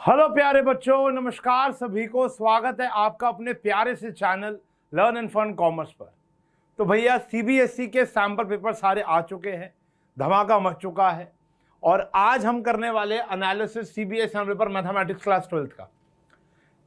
Hello प्यारे बच्चों, नमस्कार सभी को। स्वागत है आपका अपने प्यारे से channel learn and fun commerce पर। तो भैया सीबीएसई के सैंपल पेपर सारे आ चुके हैं, धमाका मच चुका है और आज हम करने वाले analysis CBSE sample paper mathematics class 12th का।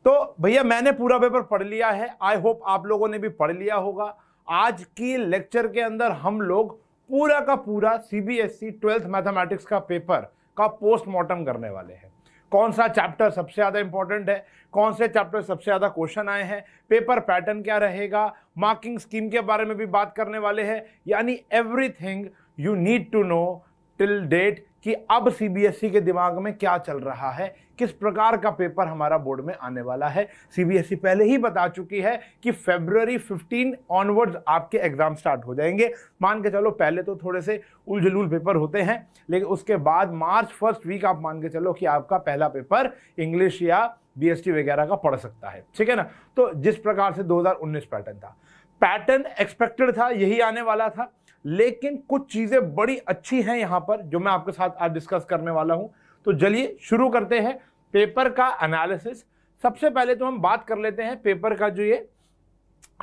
तो भैया मैंने पूरा पेपर पढ़ लिया है, आई होप आप लोगों ने भी पढ़ लिया होगा। आज की लेक्चर के अंदर हम लोग पूरा का पूरा सीबीएसई 12th मैथमेटिक्स का पेपर का पोस्टमार्टम करने वाले हैं। कौन सा चैप्टर सबसे ज्यादा इंपॉर्टेंट है, कौन से चैप्टर सबसे ज्यादा क्वेश्चन आए हैं, पेपर पैटर्न क्या रहेगा, मार्किंग स्कीम के बारे में भी बात करने वाले हैं। यानी everything you need to know till date कि अब सीबीएसई के दिमाग में क्या चल रहा है, किस प्रकार का पेपर हमारा बोर्ड में आने वाला है। सीबीएसई पहले ही बता चुकी है कि February 15 ऑनवर्ड्स आपके एग्जाम स्टार्ट हो जाएंगे। मान के चलो पहले तो थोड़े से उलझुल पेपर होते हैं, लेकिन उसके बाद मार्च फर्स्ट वीक आप मान के चलो कि आपका पहला पेपर इंग्लिश या बीएसटी वगैरह का पढ़ सकता है, ठीक है ना। तो जिस प्रकार से 2019 पैटर्न था, पैटर्न एक्सपेक्टेड था, यही आने वाला था। लेकिन कुछ चीजें बड़ी अच्छी हैं यहां पर जो मैं आपके साथ आज डिस्कस करने वाला हूं। तो चलिए शुरू करते हैं पेपर का एनालिसिस। सबसे पहले तो हम बात कर लेते हैं पेपर का जो ये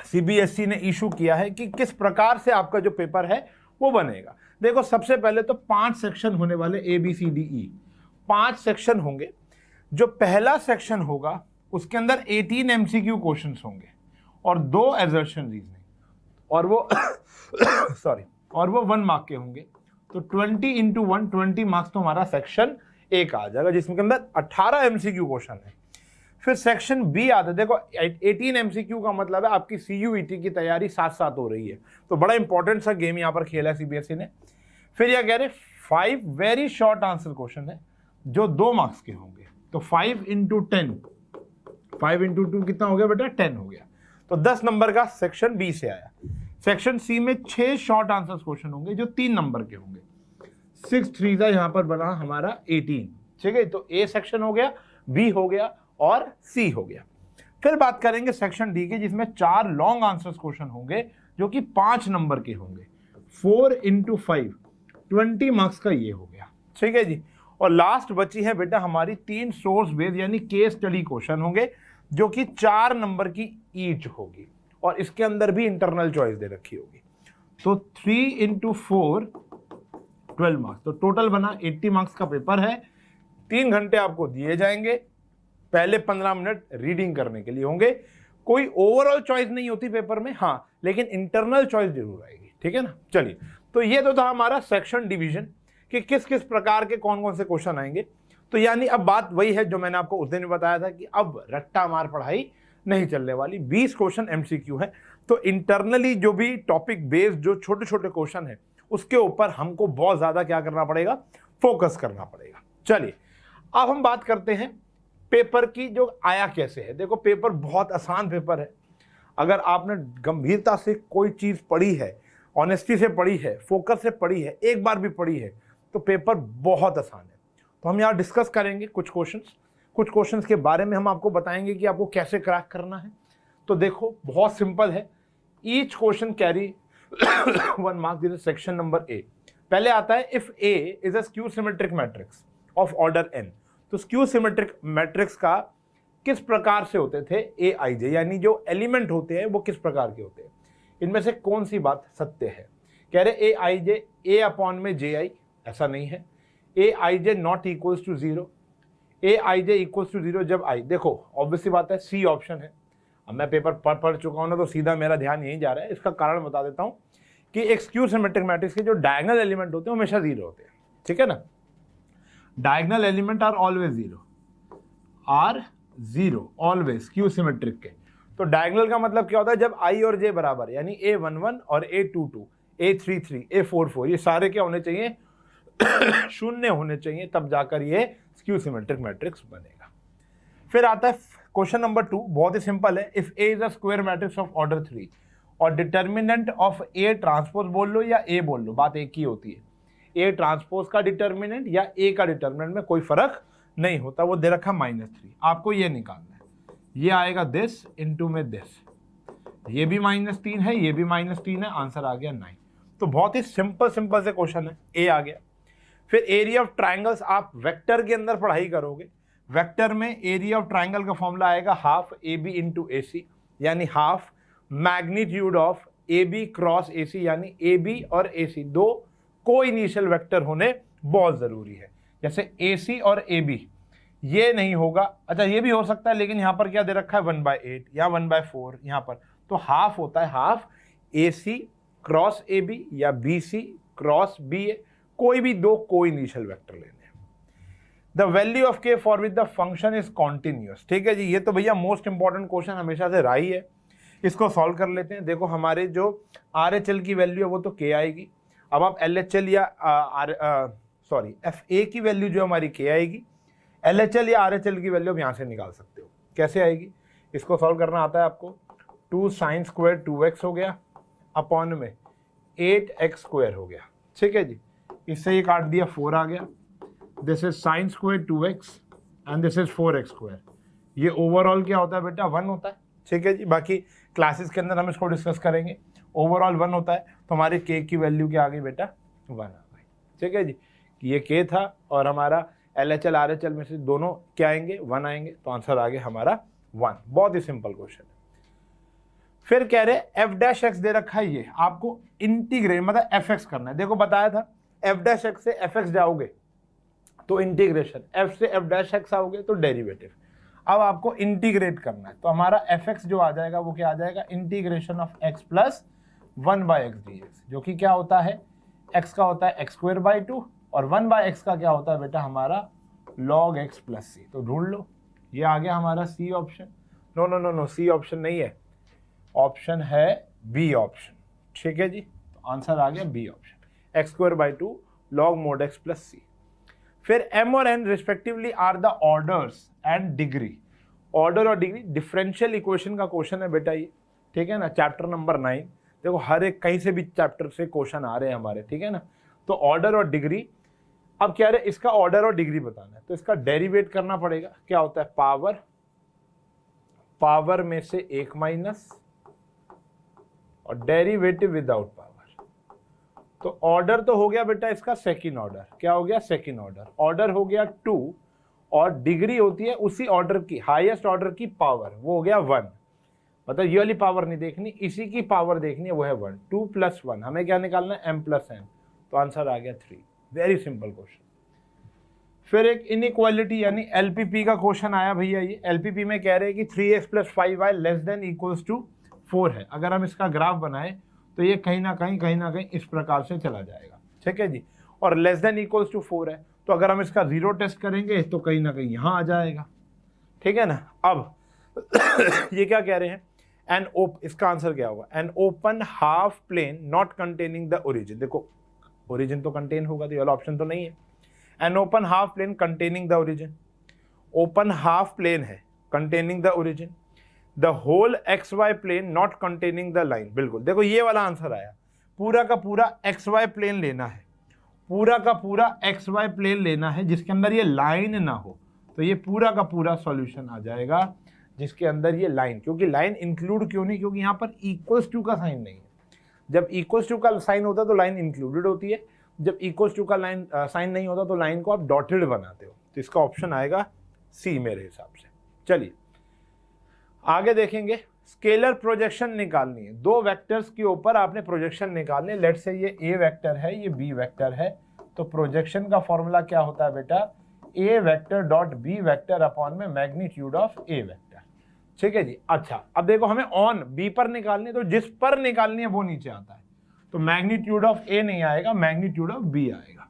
सीबीएसई ने इशू किया है कि किस प्रकार से आपका जो पेपर है वो बनेगा। देखो सबसे पहले तो 5 सेक्शन होने वाले, ABCDE 5 सेक्शन होंगे। जो पहला सेक्शन होगा उसके अंदर 18 MCQ क्वेश्चंस होंगे और 2 असर्शन रीजनिंग और वो सॉरी और वो 1 मार्क के होंगे। तो 20 into 1 20 मार्क्स तो हमारा सेक्शन ए का आ जाएगा, जिसमें के अंदर 18 MCQ क्वेश्चन है। फिर सेक्शन बी आता है। देखो 18 MCQ का मतलब है आपकी CUET की तैयारी साथ साथ हो रही है, तो बड़ा इंपॉर्टेंट सा गेम यहाँ पर खेला है सीबीएसई ने। फिर यह कह रहे 5 वेरी शॉर्ट आंसर क्वेश्चन है जो 2 मार्क्स के होंगे। तो 5 into 10, 5 into 2 कितना हो गया बेटा, 10 हो गया। तो 10 नंबर का सेक्शन बी से आया। सेक्शन सी में 6 शॉर्ट आंसर क्वेश्चन होंगे जो 3 नंबर के होंगे। 6 3 का यहां पर बना हमारा 18, ठीक है। तो ए सेक्शन हो गया, बी हो गया और सी हो गया। फिर बात करेंगे सेक्शन डी की, जिसमें 4 लॉन्ग आंसर क्वेश्चन होंगे जो कि 5 नंबर के होंगे। 4 into 5 20 मार्क्स का ये हो गया, ठीक है जी। और लास्ट बची है बेटा हमारी 3 सोर्स बेस्ड यानी केस स्टडी क्वेश्चन होंगे जो कि 4 नंबर की ईच होगी और इसके अंदर भी इंटरनल चॉइस दे रखी होगी। तो 3 into 4 12 मार्क्स, तो टोटल बना 80 मार्क्स का पेपर है। 3 घंटे आपको दिए जाएंगे, पहले 15 मिनट रीडिंग करने के लिए होंगे। कोई ओवरऑल चॉइस नहीं होती पेपर में, हाँ, लेकिन इंटरनल चॉइस जरूर आएगी, ठीक है ना। चलिए, तो ये तो था हमारा सेक्शन डिवीजन कि किस किस प्रकार के कौन कौन से क्वेश्चन आएंगे। तो यानी अब बात वही है जो मैंने आपको उस दिन बताया था कि अब रट्टा मार पढ़ाई नहीं चलने वाली। 20 क्वेश्चन MCQ है, तो इंटरनली जो भी टॉपिक बेस्ड जो छोटे छोटे क्वेश्चन है उसके ऊपर हमको बहुत ज्यादा क्या करना पड़ेगा, फोकस करना पड़ेगा। चलिए अब हम बात करते हैं पेपर की जो आया कैसे है। देखो पेपर बहुत आसान पेपर है। अगर आपने गंभीरता से कोई चीज पढ़ी है, ऑनेस्टी से पढ़ी है, फोकस से पढ़ी है, एक बार भी पढ़ी है, तो पेपर बहुत आसान है। तो हम यहाँ डिस्कस करेंगे कुछ क्वेश्चंस के बारे में हम आपको बताएंगे कि आपको कैसे क्रैक करना है। तो देखो बहुत सिंपल है, each question carry 1 mark. This is section number A. पहले आता है if A is a skew symmetric matrix of order n। तो स्क्यू सिमेट्रिक मैट्रिक्स का किस प्रकार से होते थे AIJ, यानी जो एलिमेंट होते हैं वो किस प्रकार के होते हैं, इनमें से कौन सी बात सत्य है। कह रहे AIJ A/Ji, ऐसा नहीं है। AIJ not equals to 0, AIJ equals to 0 जब आई, देखो ऑब्वियसली बात है सी ऑप्शन है। अब मैं पेपर पढ़ चुका हूं ना, तो सीधा मेरा ध्यान यहीं जा रहा है। इसका कारण बता देता हूं कि एक स्क्यू सिमेट्रिक मैट्रिक्स के जो डायगोनल एलिमेंट होते हैं हमेशा 0 होते हैं, ठीक है ना। Diagonal element are always 0 always skew symmetric के। तो डायगोनल का मतलब क्या होता है, जब I और J बराबर, यानी A11 और A22, A33, A44 ये सारे क्या होने चाहिए, शून्य होने चाहिए, तब जाकर ये स्क्यू सिमेट्रिक मैट्रिक्स बनेगा। फिर आता है क्वेश्चन नंबर 2, बहुत ही सिंपल है। If A is a square matrix of order 3 और डिटर्मिनेंट ऑफ A ट्रांसपोज बोल लो या A बोल लो, बात एक ही होती है। A ट्रांसपोज का डिटर्मिनेंट या A का डिटर्मिनेंट में कोई फर्क नहीं होता, वो दे रखा -3। आपको ये निकालना है, ये आएगा दिस इनटू में दिस, ये भी -3 है, ये भी -3 है, आंसर आ गया 9। तो बहुत ही सिंपल से क्वेश्चन है, A आ गया। फिर एरिया ऑफ ट्राइंगल्स आप वेक्टर के अंदर पढ़ाई करोगे, वेक्टर में एरिया ऑफ ट्राइंगल का फॉर्मूला आएगा half A B into A C, यानी half magnitude of A B cross A C, यानी ए बी और ए सी दो को इनिशियल वेक्टर होने बहुत जरूरी है। जैसे ए सी और ए बी ये नहीं होगा, अच्छा ये भी हो सकता है, लेकिन यहाँ पर क्या दे रखा है 1/8 या 1/4 यहाँ पर, तो हाफ होता है half A C cross A B या B C cross B A, कोई भी दो को इनिशियल वेक्टर लेने। The value of K for which the function is continuous, ठीक है जी, ये तो भैया मोस्ट इंपॉर्टेंट क्वेश्चन हमेशा से रहा ही है। इसको सॉल्व कर लेते हैं। देखो हमारे जो आर एच एल की वैल्यू है वो तो के आएगी, अब आप एल एच एल या एफ ए की वैल्यू जो हमारी के आएगी, एल एच एल या आर एच एल की वैल्यू आप यहाँ से निकाल सकते हो। कैसे आएगी, इसको सॉल्व करना आता है आपको। 2 sin स्क्वायर 2x हो गया अपॉन में 8x स्क्वायर हो गया, ठीक है जी, इससे ये काट दिया 4 आ गया। This is sin square 2x and this is 4x square, ये ओवरऑल क्या होता है बेटा 1 होता है, ठीक है जी। बाकी क्लासेस के अंदर हम इसको डिस्कस करेंगे। ओवरऑल 1 होता है, तो हमारे k की वैल्यू क्या आ गई बेटा 1 आ गई, ठीक है जी। ये k था और हमारा L H L R H L में से दोनों क्या आएंगे 1 आएंगे, तो आंसर आ गया हमारा 1। बहुत ही सिंपल क्वेश्चन है। फिर कह रहे एफ डैश एक्स दे रखा है, ये आपको इंटीग्रेट मतलब एफ एक्स करना है। देखो बताया था एफ डैश एक्स से एफ एक्स जाओगे तो इंटीग्रेशन, एफ से एफ डैश एक्स आओगे तो डेरिवेटिव। अब आपको इंटीग्रेट करना है, तो हमारा एफ एक्स जो आ जाएगा वो क्या आ जाएगा integration of x plus 1/x dx, जो कि क्या होता है x का होता है x²/2 और 1/x का क्या होता है बेटा हमारा log x प्लस सी। तो ढूंढ लो, ये आ गया हमारा C option. No no no no, C option नहीं है, ऑप्शन है बी ऑप्शन, ठीक है जी। तो आंसर आ गया B option, x²/2 log mod x plus C. फिर m और n respectively are the orders and degree. Order और डिग्री डिफरेंशियल इक्वेशन का क्वेश्चन है बेटा ये, ठीक है ना, चैप्टर नंबर 9। देखो हर एक कहीं से भी चैप्टर से क्वेश्चन आ रहे हैं हमारे, ठीक है ना। तो ऑर्डर और डिग्री, अब क्या है इसका ऑर्डर और डिग्री बताना है, तो इसका डेरिवेट करना पड़ेगा। क्या होता है पावर में से 1 माइनस और डेरिवेटिव विदाउट पावर। तो ऑर्डर तो हो गया बेटा इसका सेकंड ऑर्डर, क्या हो गया सेकंड ऑर्डर, ऑर्डर हो गया 2 और डिग्री होती है उसी ऑर्डर की हाईएस्ट ऑर्डर की पावर, वो हो गया 1। मतलब ये वाली पावर नहीं देखनी, इसी की पावर देखनी है, वो है 1। 2 + 1 हमें क्या निकालना है m + n, तो आंसर आ गया 3। Very simple question. फिर एक इनइक्वालिटी यानी एलपीपी का क्वेश्चन आया भैया। ये एलपीपी में कह रहे हैं कि 3x + 5y <= 4 है। अगर हम इसका ग्राफ बनाएं तो ये कहीं ना कहीं इस प्रकार से चला जाएगा, ठीक है जी, और <= 4 है, तो अगर हम इसका जीरो टेस्ट करेंगे तो कहीं ना कहीं यहाँ आ जाएगा, ठीक है ना। अब ये क्या कह रहे हैं, इसका आंसर क्या होगा, an open half plane not containing the origin. देखो ओरिजिन तो कंटेन होगा, तो ये वाला ऑप्शन तो नहीं है। An open half plane containing the origin, open half plane है containing the origin. The whole X Y plane not containing the line, बिल्कुल देखो ये वाला आंसर आया। पूरा का पूरा एक्स वाई प्लेन लेना है, पूरा का पूरा एक्स वाई प्लेन लेना है जिसके अंदर ये लाइन ना हो, तो ये पूरा का पूरा सॉल्यूशन आ जाएगा जिसके अंदर ये लाइन, क्योंकि लाइन इंक्लूड क्यों नहीं, क्योंकि यहाँ पर इक्वल्स टू का साइन नहीं है। जब इक्वल्स टू का साइन होता है तो लाइन इंक्लूडेड होती है, जब इक्वल्स टू का लाइन साइन नहीं होता तो लाइन को आप डॉटेड बनाते हो। तो इसका ऑप्शन आएगा सी मेरे हिसाब से। चलिए आगे देखेंगे, स्केलर प्रोजेक्शन निकालनी है। दो वेक्टर्स के ऊपर आपने प्रोजेक्शन निकालने, लेट से ये ए वेक्टर है ये बी वेक्टर है, तो प्रोजेक्शन का फॉर्मूला क्या होता है बेटा, A vector dot B vector upon में मैग्नीट्यूड ऑफ ए वेक्टर, ठीक है जी। अच्छा अब देखो हमें ऑन बी पर निकालनी है, तो जिस पर निकालनी है वो नीचे आता है, तो मैग्नीट्यूड ऑफ ए नहीं आएगा, मैग्नीट्यूड ऑफ बी आएगा,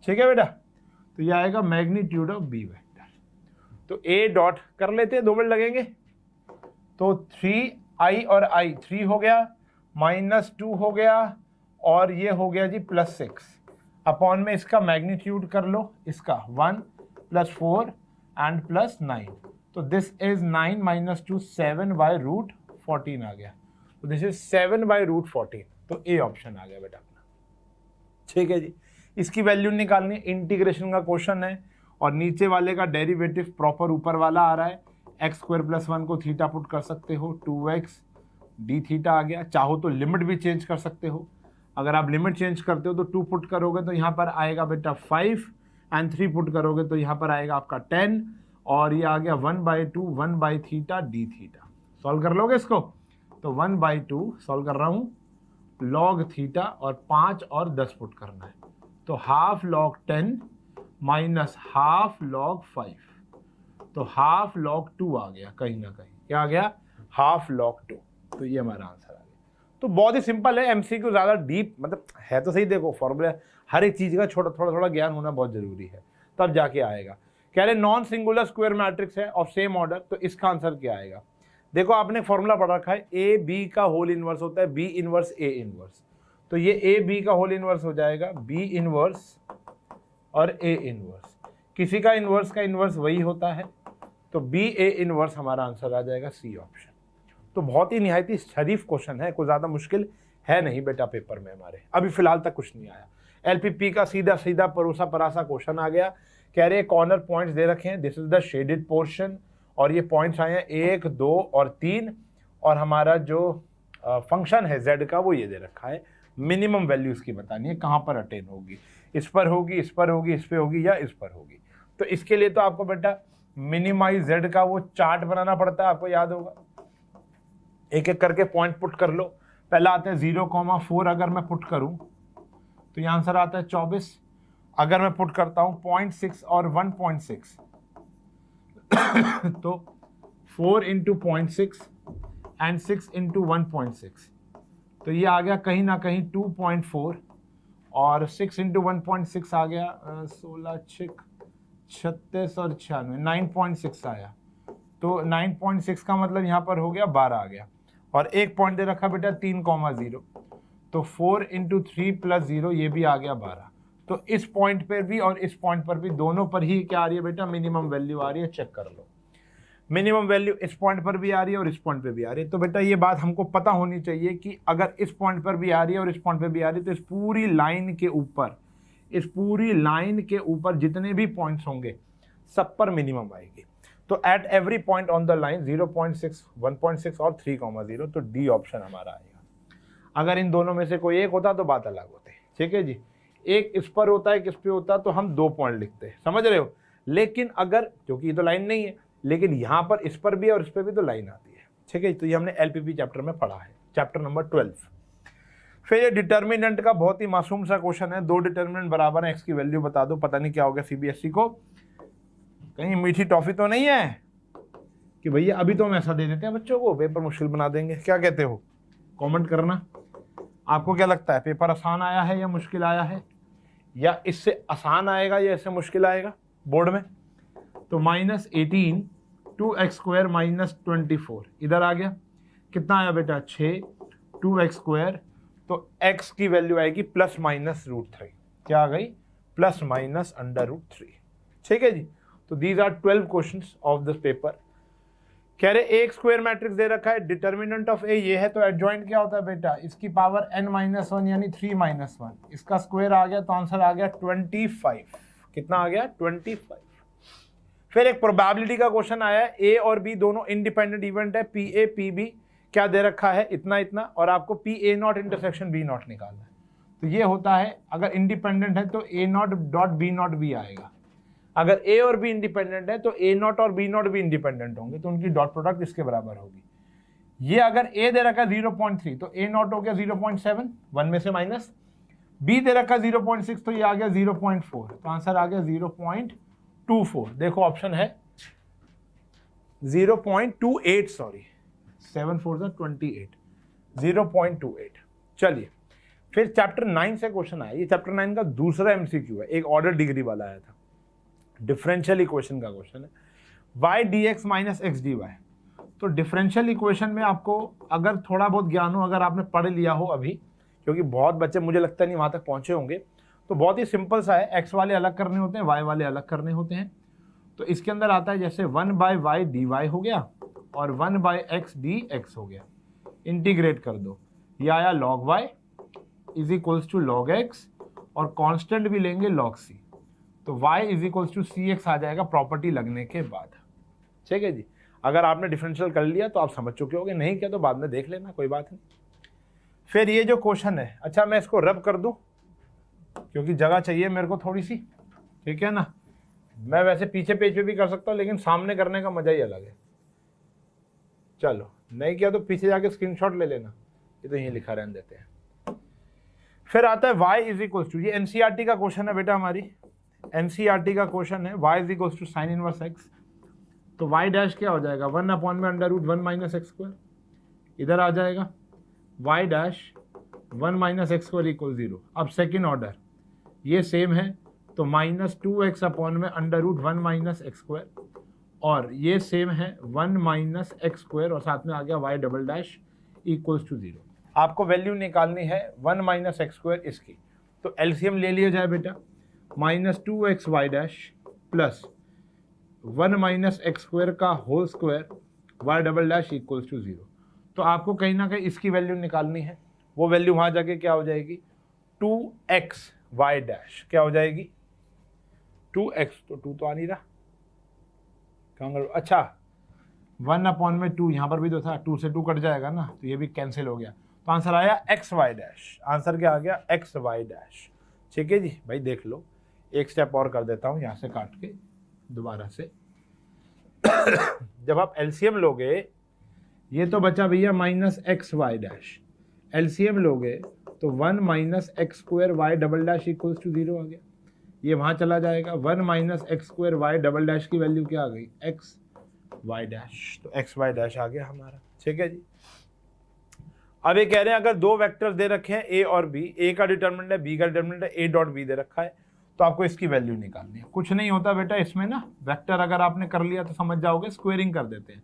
ठीक है बेटा। तो ये आएगा मैग्नीट्यूड ऑफ बी वेक्टर। तो ए डॉट कर लेते हैं, 2 मिनट लगेंगे। तो 3i और i 3 हो गया, -2 हो गया और ये हो गया जी +6 अपॉन में इसका मैग्नीट्यूड कर लो, इसका 1 + 4 एंड +9, तो दिस इज 9 - 2 7/√14 आ गया, तो दिस इज 7/√14, तो ए ऑप्शन आ गया बेटा अपना, ठीक है जी। इसकी वैल्यू निकालनी है, इंटीग्रेशन का क्वेश्चन है और नीचे वाले का डेरिवेटिव प्रॉपर ऊपर वाला आ रहा है। x² + 1 को थीटा पुट कर सकते हो, 2x d थीटा आ गया। चाहो तो लिमिट भी चेंज कर सकते हो, अगर आप लिमिट चेंज करते हो तो 2 पुट करोगे तो यहाँ पर आएगा बेटा 5 एंड 3 पुट करोगे तो यहाँ पर आएगा आपका 10 और ये आ गया 1/2 1/θ d थीटा। सॉल्व कर लोगे इसको? तो 1/2 सॉल्व कर रहा हूं, log थीटा और 5 और 10 पुट करना है, तो half log 10 minus half log 5, तो हाफ log 2 आ गया कहीं ना कहीं। क्या आ गया? Half log 2। तो ये हमारा आंसर आ गया। तो बहुत ही सिंपल है, एमसीक्यू ज़्यादा डीप मतलब है तो सही। देखो फॉर्मूला, हर एक चीज़ का थोड़ा थोड़ा ज्ञान होना बहुत जरूरी है, तब जाके आएगा। कह रहे नॉन सिंगुलर स्क्वायर मैट्रिक्स है ऑफ सेम ऑर्डर, तो इसका आंसर क्या आएगा? देखो आपने फॉर्मूला पढ़ रखा है, ए बी का होल इनवर्स होता है बी इनवर्स ए इनवर्स, तो ये ए बी का होल इनवर्स हो जाएगा बी इनवर्स और ए इनवर्स। किसी का इनवर्स वही होता है, तो बी ए इनवर्स हमारा आंसर आ जाएगा सी ऑप्शन। तो बहुत ही निहायत ही शरीफ क्वेश्चन है, कोई ज़्यादा मुश्किल है नहीं बेटा पेपर में हमारे, अभी फिलहाल तक कुछ नहीं आया। एलपीपी का सीधा सीधा परोसा परासा क्वेश्चन आ गया। कह रहे कॉर्नर पॉइंट्स दे रखे हैं, this is the shaded portion, और ये पॉइंट्स आए हैं 1 2 और 3, और हमारा जो फंक्शन है z का वो ये दे रखा है। मिनिमम वैल्यू इसकी बतानी है, कहाँ पर अटेन होगी, इस पर होगी, इस पर होगी, इस पे होगी या इस पर होगी। तो इसके लिए तो आपको बेटा मिनिमाइज z का वो चार्ट बनाना पड़ता है, आपको याद होगा। एक एक करके पॉइंट पुट कर लो। पहला आता है 0,4, अगर मैं पुट करूं तो ये आंसर आता है 24। अगर मैं पुट करता हूं 0.6 और 1.6 तो 4 इंटू 0.6 एंड 6 इंटू 1.6, तो ये आ गया कहीं ना कहीं 2.4, और 6 इंटू 1.6 आ गया 16 6 36 और 96, 9.6 आया। तो 9.6 का मतलब यहाँ पर हो गया 12 आ गया, और एक पॉइंट दे रखा बेटा 3,0, तो 4 इंटू 3 प्लस 0 ये भी आ गया 12। तो इस पॉइंट पर भी और इस पॉइंट पर भी, दोनों पर ही क्या आ रही है बेटा? मिनिमम वैल्यू आ रही है, चेक कर लो। मिनिमम वैल्यू इस पॉइंट पर भी आ रही है और इस पॉइंट पे भी आ रही है। तो बेटा ये बात हमको पता होनी चाहिए कि अगर इस पॉइंट पर भी आ रही है और इस पॉइंट पे भी आ रही है, तो इस पूरी लाइन के ऊपर जितने भी पॉइंट्स होंगे सब पर मिनिमम आएगी। तो at every point on the line 0.6 1.6 और 3,0, तो डी ऑप्शन हमारा आएगा। अगर इन दोनों में से कोई एक होता तो बात अलग होती, ठीक है जी। एक इस पर होता है, किस पे होता तो हम 2 पॉइंट लिखते हैं, समझ रहे हो। लेकिन अगर, क्योंकि ये तो लाइन नहीं है, लेकिन यहाँ पर इस पर भी और इस पर भी तो लाइन आती है, ठीक है। तो ये हमने एलपीपी चैप्टर में पढ़ा है, चैप्टर नंबर 12। फिर ये डिटर्मिनेंट का बहुत ही मासूम सा क्वेश्चन है, 2 डिटर्मिनेंट बराबर है, एक्स की वैल्यू बता दो। पता नहीं क्या हो गया सीबीएसई को, कहीं मीठी टॉफी तो नहीं है कि भैया अभी तो हम ऐसा दे देते हैं बच्चों को, पेपर मुश्किल बना देंगे। क्या कहते हो? कमेंट करना। आपको क्या लगता है, पेपर आसान आया है या मुश्किल आया है, या इससे आसान आएगा या इससे मुश्किल आएगा बोर्ड में? तो -18 2x² -24 इधर आ गया, कितना आया बेटा? 6 2x², तो x की वैल्यू आएगी ±√3। क्या आ गई? ±√3, ठीक है जी। तो these are 12 questions of this paper. कह रहे एक स्क्वायर मैट्रिक्स दे रखा है, डिटर्मिनेंट ऑफ ए ये है, तो एडजॉइंट क्या होता है बेटा? इसकी पावर n-1 यानी 3-1, इसका स्क्वायर आ गया, तो आंसर आ गया 25। कितना आ गया? 25। फिर एक प्रोबेबिलिटी का क्वेश्चन आया है, ए और बी दोनों इंडिपेंडेंट इवेंट है, पी ए पी बी क्या दे रखा है? इतना इतना, और आपको P A not intersection B not निकालना है। तो ये होता है, अगर इंडिपेंडेंट है तो ए नॉट डॉट बी नॉट भी आएगा। अगर ए और बी इंडिपेंडेंट है तो ए नॉट और बी नॉट भी इंडिपेंडेंट होंगे, तो उनकी डॉट प्रोडक्ट इसके बराबर होगी। ये अगर ए दे रखा है 0.3, तो ए नॉट हो गया 0.7, 1 में से माइनस। बी दे रखा है 0.6, तो ये आ गया 0.4, तो आंसर आ गया 0.24। देखो ऑप्शन है 0.28, सॉरी 7 4 28, 0.28। चलिए फिर चैप्टर 9 से क्वेश्चन आया। ये चैप्टर 9 का दूसरा एमसीक्यू है, एक ऑर्डर डिग्री वाला आया था, डिफरेंशियल इक्वेशन का क्वेश्चन है, y dx minus x d y. तो डिफरेंशियल इक्वेशन में आपको अगर थोड़ा बहुत ज्ञान हो, अगर आपने पढ़ लिया हो अभी, क्योंकि बहुत बच्चे मुझे लगता नहीं वहाँ तक पहुँचे होंगे, तो बहुत ही सिंपल सा है, x वाले अलग करने होते हैं, y वाले अलग करने होते हैं। तो इसके अंदर आता है जैसे 1/y dy हो गया और 1/x dx हो गया, इंटीग्रेट कर दो, ये आया log y is equals to log x, और कांस्टेंट भी लेंगे log c, तो y is equals to cx आ जाएगा प्रॉपर्टी लगने के बाद, ठीक है जी। अगर आपने डिफरेंशियल कर लिया तो आप समझ चुके होगे, नहीं किया तो बाद में देख लेना, कोई बात नहीं। फिर ये जो क्वेश्चन है, अच्छा मैं इसको रब कर दूं क्योंकि जगह चाहिए मेरे को थोड़ी सी, ठीक है ना। मैं वैसे पीछे पेज पे भी कर सकता हूँ, लेकिन सामने करने का मजा ही अलग है। चलो नहीं किया तो पीछे जाके स्क्रीनशॉट ले लेना, ये तो यहीं लिखा रहने देते हैं। फिर आता है y इज इक्वल टू, ये एनसीईआरटी का क्वेश्चन है बेटा, हमारी एनसीईआरटी का क्वेश्चन है, y is equal to sine inverse x। तो y डैश क्या हो जाएगा, 1/√1 माइनस एक्स स्क्वायर, इधर आ जाएगा y dash 1 minus x square equal 0। अब सेकेंड ऑर्डर ये सेम है, तो -2x/√1 माइनस एक्स स्क्वायर, और ये सेम है 1 माइनस एक्स स्क्वायर, और साथ में आ गया y double dash equals to 0। आपको वैल्यू निकालनी है 1 माइनस एक्स स्क्वायर इसकी, तो एलसीएम ले लिया जाए बेटा, -2xy dash plus 1 minus x square का whole square y double dash equals to 0। तो आपको कहीं ना कहीं इसकी वैल्यू निकालनी है, वो वैल्यू वहाँ जाके क्या हो जाएगी, 2xy डैश क्या हो जाएगी, 2x, तो 2 तो आ नहीं रहा, अच्छा 1/2, यहाँ पर भी तो था, 2 से 2 कट जाएगा ना, तो ये भी कैंसिल हो गया, तो आंसर आया xy डैश। आंसर क्या आ गया, xy डैश। ठीक है जी भाई, देख लो, एक स्टेप और कर देता हूँ यहाँ से काट के दोबारा से। जब आप एलसीएम लोगे, ये तो बचा भैया -xy डैश, एलसीएम लोगे तो 1 minus x square y double dash equals to 0 आ गया, ये वहाँ चला जाएगा, 1 minus x square y double dash की वैल्यू क्या आ गई, xy डैश, तो xy डैश आ गया हमारा। ठीक है जी। अब ये कह रहे हैं अगर दो वेक्टर्स दे रखे हैं a और b, a का डिटर्मिनेंट है, b का डिटर्मिनेंट है, a डॉट b दे रखा है, तो आपको इसकी वैल्यू निकालनी है। कुछ नहीं होता बेटा इसमें ना, वेक्टर अगर आपने कर लिया तो समझ जाओगे, स्क्वेयरिंग कर देते हैं।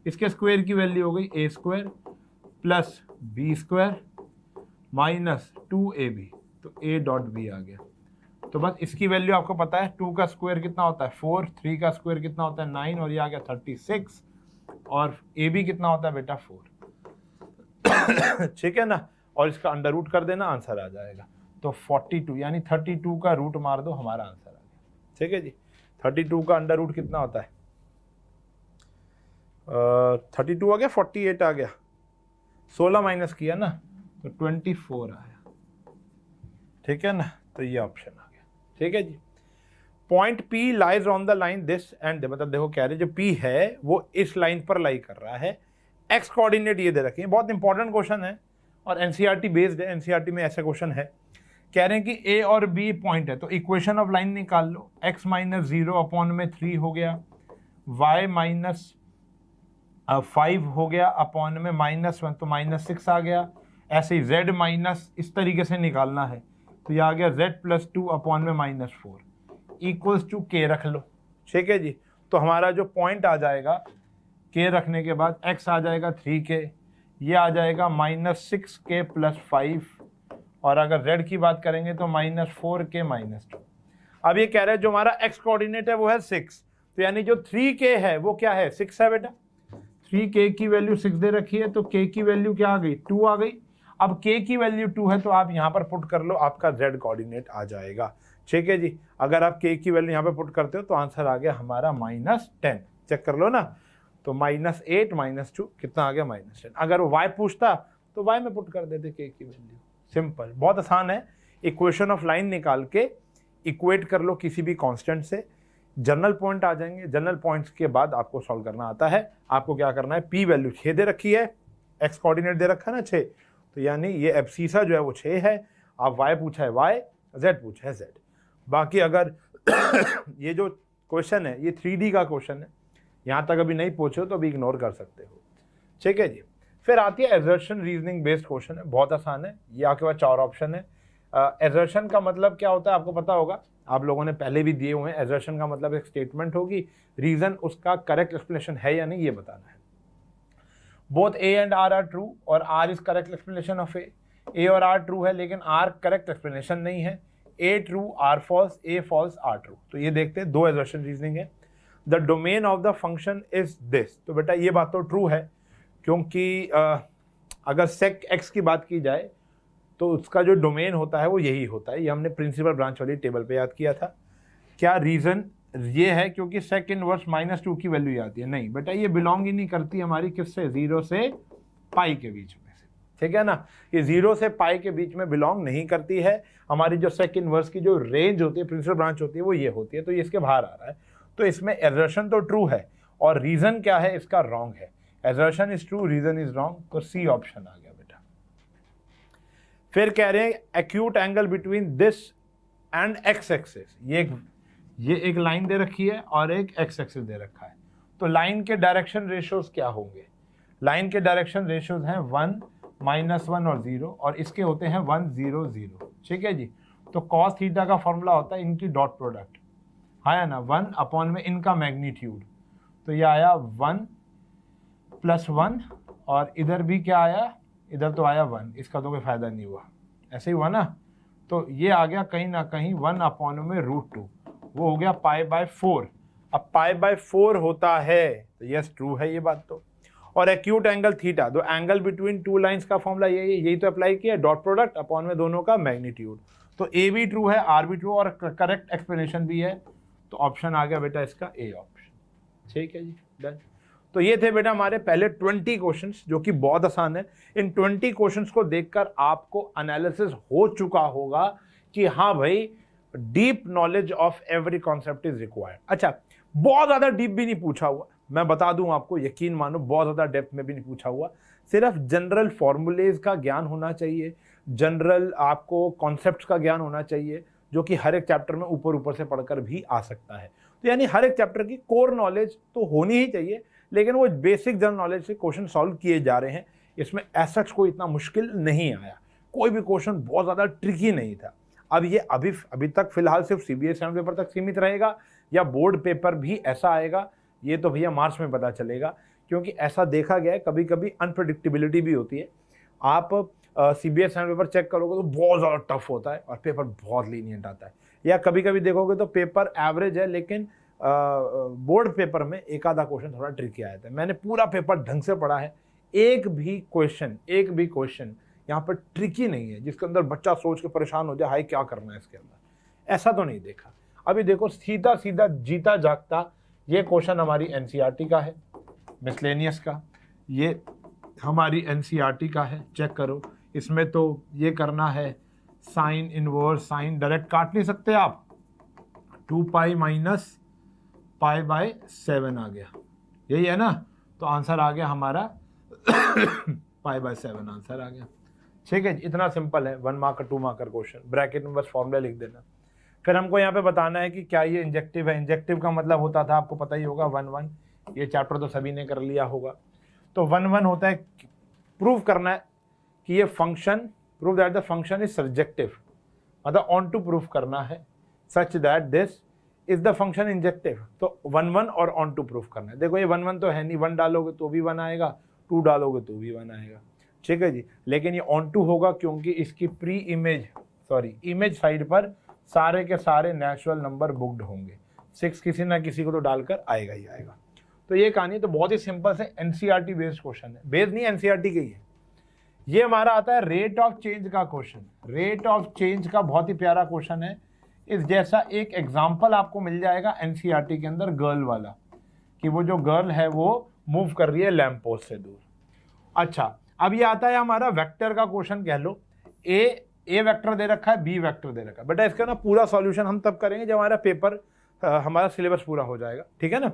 इसके स्क्वायर की वैल्यू हो गई a square plus b square minus 2ab, तो a डॉट b आ गया। तो बस इसकी वैल्यू आपको पता है, 2 का स्क्वायर कितना होता है 4, 3 का स्क्वायर कितना होता है 9, और ये आ गया 36, और ab कितना होता है बेटा 4। ठीक है ना, और इसका अंडर रूट कर देना, आंसर आ जाएगा। तो 42 यानी 32 का रूट मार दो, हमारा आंसर आ गया। ठीक है जी, 32 का अंडर रूट कितना होता है, 32 आ गया, 48 आ गया, 16 माइनस किया ना तो 24 आया। ठीक है ना, तो ये ऑप्शन आ गया। ठीक है जी। Point P lies on the line this and, मतलब देखो कह रहे जो P है वो इस लाइन पर लाई कर रहा है, एक्स कोऑर्डिनेट ये दे रखे हैं, बहुत इंपॉर्टेंट क्वेश्चन है और एनसीईआरटी बेस्ड है, एनसीईआरटी में ऐसा क्वेश्चन है। कह रहे हैं कि ए और बी पॉइंट है, तो इक्वेशन ऑफ लाइन निकाल लो, x माइनस 0/3 हो गया, y माइनस 5 हो गया अपॉन में -1, तो -6 आ गया। ऐसे ही z माइनस इस तरीके से निकालना है, तो ये आ गया z प्लस 2 अपॉन में -4 इक्वल्स टू k रख लो। ठीक है जी, तो हमारा जो पॉइंट आ जाएगा k रखने के बाद x आ जाएगा 3k, ये आ जाएगा -6k प्लस 5, और अगर z की बात करेंगे तो -4k -2। अब ये कह रहे हैं जो हमारा x कोऑर्डिनेट है वो है 6, तो यानी जो 3k है वो क्या है 6 है बेटा, 3k की वैल्यू 6 दे रखी है, तो k की वैल्यू क्या आ गई 2 आ गई। अब k की वैल्यू 2 है तो आप यहाँ पर पुट कर लो, आपका z कोऑर्डिनेट आ जाएगा। ठीक है जी, अगर आप k की वैल्यू यहाँ पे पुट करते हो तो आंसर आ गया हमारा -10, चेक कर लो ना, तो -8 -2 कितना आ गया -10। अगर वो y पूछता तो y में पुट कर देते k की वैल्यू, सिंपल, बहुत आसान है। इक्वेशन ऑफ लाइन निकाल के इक्वेट कर लो किसी भी कांस्टेंट से, जनरल पॉइंट आ जाएंगे। जनरल पॉइंट्स के बाद आपको सॉल्व करना आता है। आपको क्या करना है, p वैल्यू 6 दे रखी है, x कोऑर्डिनेट दे रखा है ना 6, तो यानी ये एब्सीसा जो है वो 6 है। आप y पूछा है y, z पूछा है z। बाकी अगर ये जो क्वेश्चन है ये 3D का क्वेश्चन है, यहाँ तक अभी नहीं पहुंचे हो तो अभी इग्नोर कर सकते हो। ठीक है जी। फिर आती है एजर्शन रीजनिंग बेस्ड क्वेश्चन है, बहुत आसान है। ये आपके पास 4 ऑप्शन है। एजर्शन का मतलब क्या होता है आपको पता होगा, आप लोगों ने पहले भी दिए हुए हैं। एजर्शन का मतलब एक स्टेटमेंट होगी, रीजन उसका करेक्ट एक्सप्लेनेशन है या नहीं ये बताना है। Both A and R are true और R is correct explanation of A और आर ट्रू है लेकिन आर करेक्ट एक्सप्लेनेशन नहीं है। A true R false, A false R true. तो ये देखते हैं, 2 एजर्शन रीजनिंग है। The domain of the function is this, तो बेटा ये बात तो ट्रू है, क्योंकि अगर सेक एक्स की बात की जाए तो उसका जो डोमेन होता है वो यही होता है। ये हमने प्रिंसिपल ब्रांच वाली टेबल पे याद किया था। क्या रीज़न ये है क्योंकि सेक इनवर्स -2 की वैल्यू आती है? नहीं बेटा, ये बिलोंग ही नहीं करती हमारी किससे, 0 से पाई के बीच में से। ठीक है ना, ये 0 से पाई के बीच में बिलोंग नहीं करती है। हमारी जो सेक इनवर्स की जो रेंज होती है, प्रिंसिपल ब्रांच होती है, वो ये होती है, तो ये इसके बाहर आ रहा है। तो इसमें एजर्शन तो ट्रू है और रीजन क्या है इसका रॉन्ग है। Assertion is true, reason is wrong, तो सी ऑप्शन आ गया बेटा। फिर कह रहे हैं acute angle between this and x axis, ये एक लाइन दे रखी है और एक एक्स एक्सिस दे रखा है, तो लाइन के डायरेक्शन रेशियोज क्या होंगे? लाइन के डायरेक्शन रेशियोज हैं 1, -1 और 0, और इसके होते हैं 1, 0, 0। ठीक है जी। तो कॉस थीटा का फॉर्मूला होता है इनकी डॉट प्रोडक्ट, आया ना, 1 अपॉन में इनका मैग्नीट्यूड, तो ये आया 1 + 1, और इधर भी क्या आया, इधर तो आया 1, इसका तो कोई फायदा नहीं हुआ, ऐसे ही हुआ ना। तो ये आ गया कहीं ना कहीं 1 अपॉन में √2, वो हो गया π/4। अब π/4 होता है तो यस ट्रू है ये बात तो। और एक्यूट एंगल थीटा, तो एंगल बिटवीन टू लाइंस का फॉर्मूला यही तो अप्लाई किया, डॉट प्रोडक्ट अपॉन में दोनों का मैग्नीट्यूड। तो ए भी ट्रू है, आर भी ट्रू, और करेक्ट एक्सप्लेनेशन भी है, तो ऑप्शन आ गया बेटा इसका ए ऑप्शन। ठीक है जी, डन। तो ये थे बेटा हमारे पहले 20 क्वेश्चंस, जो कि बहुत आसान है। इन 20 क्वेश्चंस को देखकर आपको एनालिसिस हो चुका होगा कि हाँ भाई, deep knowledge of every concept is required. अच्छा, बहुत ज्यादा डीप भी नहीं पूछा हुआ, मैं बता दूं आपको, यकीन मानो, बहुत ज्यादा डेप्थ में भी नहीं पूछा हुआ। सिर्फ जनरल फॉर्मूलेज का ज्ञान होना चाहिए, जनरल आपको कॉन्सेप्ट्स का ज्ञान होना चाहिए, जो कि हर एक चैप्टर में ऊपर ऊपर से पढ़कर भी आ सकता है। तो यानी हर एक चैप्टर की कोर नॉलेज तो होनी ही चाहिए, लेकिन वो बेसिक जनरल नॉलेज से क्वेश्चन सॉल्व किए जा रहे हैं। इसमें ऐसा कोई इतना मुश्किल नहीं आया, कोई भी क्वेश्चन बहुत ज़्यादा ट्रिकी नहीं था। अब ये अभी तक फिलहाल सिर्फ CBSE पेपर तक सीमित रहेगा या बोर्ड पेपर भी ऐसा आएगा, ये तो भैया मार्च में पता चलेगा, क्योंकि ऐसा देखा गया है कभी कभी अनप्रेडिक्टेबिलिटी भी होती है। आप CBSE पेपर चेक करोगे तो बहुत ज़्यादा टफ होता है और पेपर बहुत लीनियंट आता है, या कभी कभी देखोगे तो पेपर एवरेज है, लेकिन बोर्ड पेपर में एक आधा क्वेश्चन थोड़ा ट्रिकी आया था। मैंने पूरा पेपर ढंग से पढ़ा है, एक भी क्वेश्चन यहाँ पर ट्रिकी नहीं है जिसके अंदर बच्चा सोच के परेशान हो जाए हाई क्या करना है इसके अंदर, ऐसा तो नहीं देखा। अभी देखो सीधा सीधा जीता जागता ये क्वेश्चन हमारी NCERT का है, मिसलेनियस का, ये हमारी NCERT का है, चेक करो। इसमें तो ये करना है साइन इनवर्स, साइन डायरेक्ट काट नहीं सकते आप, 2π - π/7 आ गया, यही है ना, तो आंसर आ गया हमारा π/7 आंसर आ गया। ठीक है, इतना सिंपल है, 1 मार्क 2 मार्क क्वेश्चन, ब्रैकेट में बस फॉर्मूला लिख देना। फिर हमको यहाँ पे बताना है कि क्या ये इंजेक्टिव है। इंजेक्टिव का मतलब होता था, आपको पता ही होगा, 1, ये चैप्टर तो सभी ने कर लिया होगा। तो 1 होता है, प्रूव करना है कि ये function, prove that the function is surjective, मतलब ऑन टू प्रूफ करना है, such that this is the function injective. तो 1 और ऑन टू प्रूफ करना है। देखो ये 1 तो है नहीं, 1 डालोगे तो भी 1 आएगा, 2 डालोगे तो भी 1 आएगा, ठीक है जी। लेकिन ये ऑन टू होगा क्योंकि इसकी इमेज साइड पर सारे के सारे नेचुरल नंबर बुक्ड होंगे, 6 किसी ना किसी को तो डालकर आएगा ही आएगा। तो ये कहानी तो बहुत ही सिंपल से NCERT बेस्ड क्वेश्चन है, बेस्ड नहीं NCERT के ही है। ये हमारा आता है रेट ऑफ चेंज का क्वेश्चन। रेट ऑफ चेंज का बहुत ही प्यारा क्वेश्चन है। इस जैसा एक एग्जाम्पल आपको मिल जाएगा NCERT के अंदर, गर्ल वाला, कि वो जो गर्ल है वो मूव कर रही है लैंप पोस्ट से दूर। अच्छा, अब ये आता है हमारा वेक्टर का क्वेश्चन, कह लो ए वेक्टर दे रखा है, बी वेक्टर दे रखा है। बेटा इसका ना पूरा सॉल्यूशन हम तब करेंगे जब हमारा पेपर, हमारा सिलेबस पूरा हो जाएगा, ठीक है ना।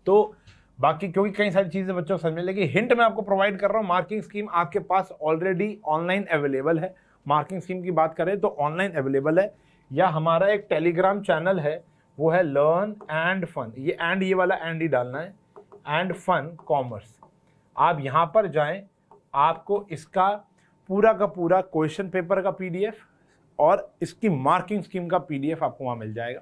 तो बाकी क्योंकि कई सारी चीज़ें बच्चों को समझने लगी, हिंट मैं आपको प्रोवाइड कर रहा हूँ। मार्किंग स्कीम आपके पास ऑलरेडी ऑनलाइन अवेलेबल है। मार्किंग स्कीम की बात करें तो ऑनलाइन अवेलेबल है, या हमारा एक टेलीग्राम चैनल है, वो है लर्न एंड फन, ये एंड, ये वाला एंड ही डालना है, एंड फन कॉमर्स। आप यहाँ पर जाएं, आपको इसका पूरा का पूरा क्वेश्चन पेपर का PDF और इसकी मार्किंग स्कीम का PDF आपको वहाँ मिल जाएगा।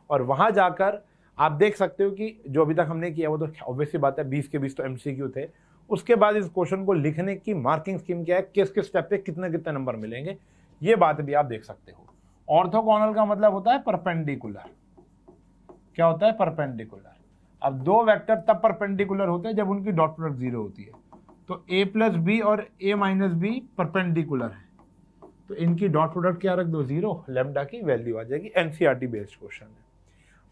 और वहाँ जाकर आप देख सकते हो कि जो अभी तक हमने किया वो तो ऑब्वियसली बात है, 20 के 20 तो MCQ थे। उसके बाद इस क्वेश्चन को लिखने की मार्किंग स्कीम क्या है, किस किस स्टेप पे कितने कितने नंबर मिलेंगे, ये बात भी आप देख सकते हो। ऑर्थोगोनल का मतलब होता है परपेंडिकुलर। क्या होता है? परपेंडिकुलर। अब दो वेक्टर तब परपेंडिकुलर होते हैं जब उनकी डॉट प्रोडक्ट 0 होती है। तो a+b और a-b परपेंडिकुलर है, तो इनकी डॉट प्रोडक्ट क्या रख दो? 0, लैम्डा की वैल्यू आ जाएगी। NCERT बेस्ड क्वेश्चन है।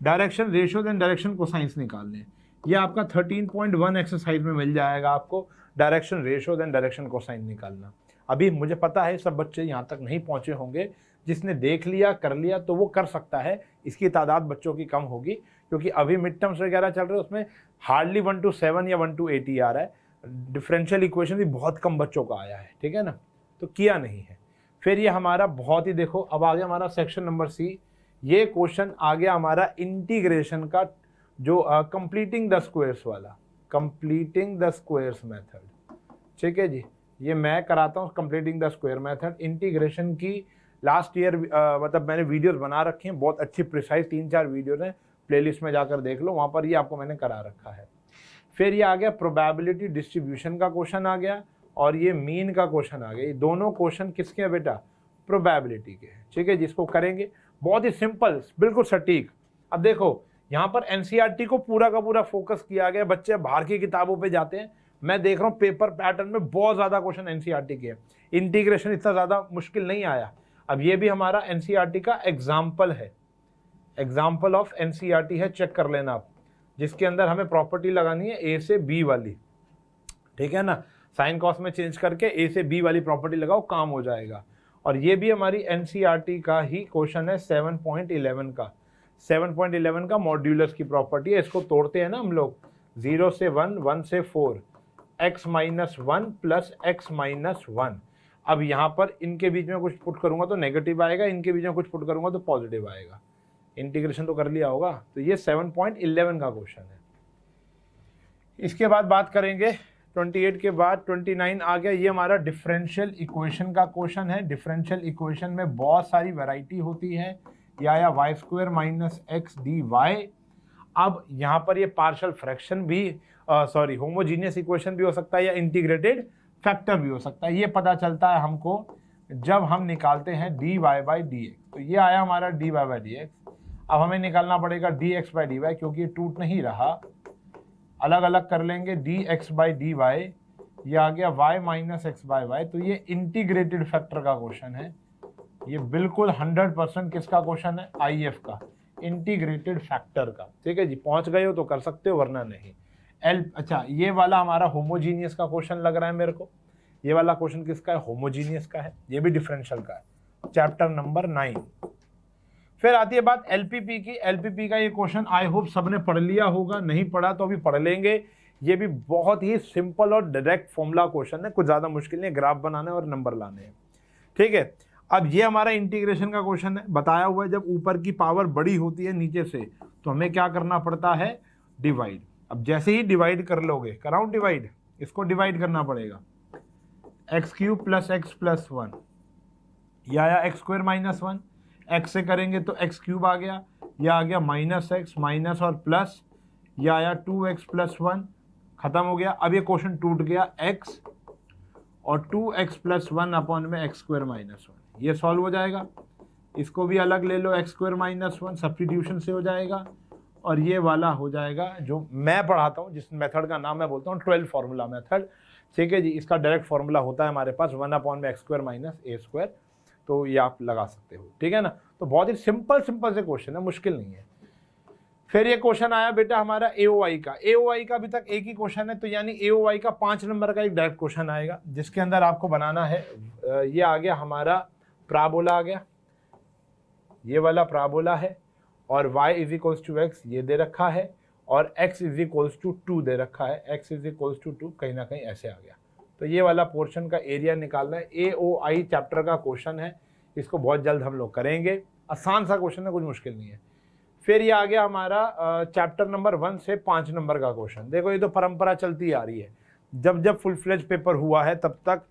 Direction ratios and direction cosines निकालने, ये आपका 13.1 एक्सरसाइज में मिल जाएगा आपको। Direction ratio then direction cosine निकालना। अभी मुझे पता है सब बच्चे यहाँ तक नहीं पहुँचे होंगे, जिसने देख लिया कर लिया तो वो कर सकता है, इसकी तादाद बच्चों की कम होगी क्योंकि अभी मिड टर्म्स वगैरह चल रहे हैं, उसमें हार्डली 1 to 7 या 1 to 8 ही आ रहा है। डिफरेंशियल इक्वेशन भी बहुत कम बच्चों का आया है, ठीक है ना, तो किया नहीं है। फिर ये हमारा बहुत ही, देखो अब आ गया हमारा सेक्शन नंबर सी। ये क्वेश्चन आ गया हमारा इंटीग्रेशन का, जो कंप्लीटिंग द स्क्वायर्स वाला, कंप्लीटिंग द स्क्वायर्स मेथड, ठीक है जी। ये मैं कराता हूँ completing the square method. Integration की लास्ट ईयर मतलब मैंने वीडियोस बना रखे हैं, बहुत अच्छी प्रिसाइज 3-4 वीडियोस हैं, प्लेलिस्ट में जाकर देख लो, वहाँ पर ये आपको मैंने करा रखा है। फिर ये आ गया प्रोबेबिलिटी डिस्ट्रीब्यूशन का क्वेश्चन आ गया, और ये मीन का क्वेश्चन आ गया। ये दोनों क्वेश्चन किसके हैं बेटा? प्रोबेबिलिटी के हैं, ठीक है, जिसको करेंगे बहुत ही सिंपल, बिल्कुल सटीक। अब देखो यहाँ पर एनसीईआरटी को पूरा का पूरा फोकस किया गया, बच्चे बाहर की किताबों पे जाते हैं, मैं देख रहा हूँ पेपर पैटर्न में बहुत ज़्यादा क्वेश्चन एनसीईआरटी के हैं। इंटीग्रेशन इतना ज़्यादा मुश्किल नहीं आया। अब ये भी हमारा एनसीईआरटी का एग्जाम्पल है, एग्जाम्पल ऑफ एनसीईआरटी है, चेक कर लेना आप, जिसके अंदर हमें प्रॉपर्टी लगानी है ए से बी वाली, ठीक है ना, साइन कॉस में चेंज करके ए से बी वाली प्रॉपर्टी लगाओ, काम हो जाएगा। और ये भी हमारी एनसीईआरटी का ही क्वेश्चन है 7.11 का, 7.11 का मॉड्यूलस की प्रॉपर्टी है। इसको तोड़ते हैं ना हम लोग, 0 से 1, 1 से 4, x - 1 प्लस x - 1। अब यहाँ पर इनके बीच में कुछ पुट करूँगा तो नेगेटिव आएगा, इनके बीच में कुछ पुट करूँगा तो पॉजिटिव आएगा। इंटीग्रेशन तो कर लिया होगा, तो ये 7.11 का क्वेश्चन है। इसके बाद बात करेंगे 28 के बाद 29 आ गया, ये हमारा डिफरेंशियल इक्वेशन का क्वेश्चन है। डिफरेंशियल इक्वेशन में बहुत सारी वैरायटी होती है, या y² - x dy। अब यहाँ पर ये पार्शियल फ्रैक्शन भी होमोजीनियस इक्वेशन भी हो सकता है, या इंटीग्रेटेड फैक्टर भी हो सकता है। ये पता चलता है हमको जब हम निकालते हैं dy/dx। तो ये आया हमारा dy/dx। अब हमें निकालना पड़ेगा dx/dy, क्योंकि ये टूट नहीं रहा, अलग अलग कर लेंगे dx/dy। ये आ गया y - x/y। तो ये इंटीग्रेटेड फैक्टर का क्वेश्चन है, ये बिल्कुल 100% किसका क्वेश्चन है? IF का, इंटीग्रेटेड फैक्टर का, ठीक है जी। पहुंच गए हो तो कर सकते हो, वरना नहीं। अच्छा, ये वाला हमारा होमोजीनियस का क्वेश्चन लग रहा है मेरे को। ये वाला क्वेश्चन किसका है? होमोजीनियस का है, ये भी डिफरेंशियल का है, चैप्टर नंबर 9। फिर आती है बात एलपीपी की। एलपीपी का ये क्वेश्चन आई होप सबने पढ़ लिया होगा, नहीं पढ़ा तो अभी पढ़ लेंगे। ये भी बहुत ही सिंपल और डायरेक्ट फॉर्मूला क्वेश्चन है, कुछ ज़्यादा मुश्किल नहीं, ग्राफ बनाना है और नंबर लाने हैं, ठीक है। अब ये हमारा इंटीग्रेशन का क्वेश्चन है, बताया हुआ है जब ऊपर की पावर बड़ी होती है नीचे से तो हमें क्या करना पड़ता है? डिवाइड। अब जैसे ही डिवाइड कर लोगे, कराऊं डिवाइड, इसको डिवाइड करना पड़ेगा, x³ + x + 1, या आया x² - 1, x से करेंगे तो x³ आ गया, यह आ गया -x माइनस और प्लस, यह आया 2x + 1, खत्म हो गया। अब ये क्वेश्चन टूट गया, x और 2x + 1 अपॉन में x² - 1, ये सॉल्व हो जाएगा। इसको भी अलग ले लो, x² - 1 सब्स्टिट्यूशन से हो जाएगा, और ये वाला हो जाएगा जो मैं पढ़ाता हूँ, जिस मेथड का नाम मैं बोलता हूँ 12 फार्मूला मेथड, ठीक है जी। इसका डायरेक्ट फार्मूला होता है हमारे पास 1 अपॉन में x² - a², तो ये आप लगा सकते हो, ठीक है ना। तो बहुत ही सिंपल से क्वेश्चन है, मुश्किल नहीं है। फिर ये क्वेश्चन आया बेटा हमारा AOI का। AOI का अभी तक एक ही क्वेश्चन है, तो यानी AOI का 5 नंबर का एक डायरेक्ट क्वेश्चन आएगा, जिसके अंदर आपको बनाना है, ये आ गया हमारा प्राबोला आ गया, ये वाला प्राबोला है, और y = x ये दे रखा है, और x = 2 दे रखा है, x = 2 कहीं ना कहीं ऐसे आ गया। तो ये वाला पोर्शन का एरिया निकालना है। AOI चैप्टर का क्वेश्चन है, इसको बहुत जल्द हम लोग करेंगे, आसान सा क्वेश्चन है, कुछ मुश्किल नहीं है। फिर ये आ गया हमारा चैप्टर नंबर 1 से 5 नंबर का क्वेश्चन। देखो ये तो परंपरा चलती आ रही है, जब फुल फ्लेज पेपर हुआ है तब तक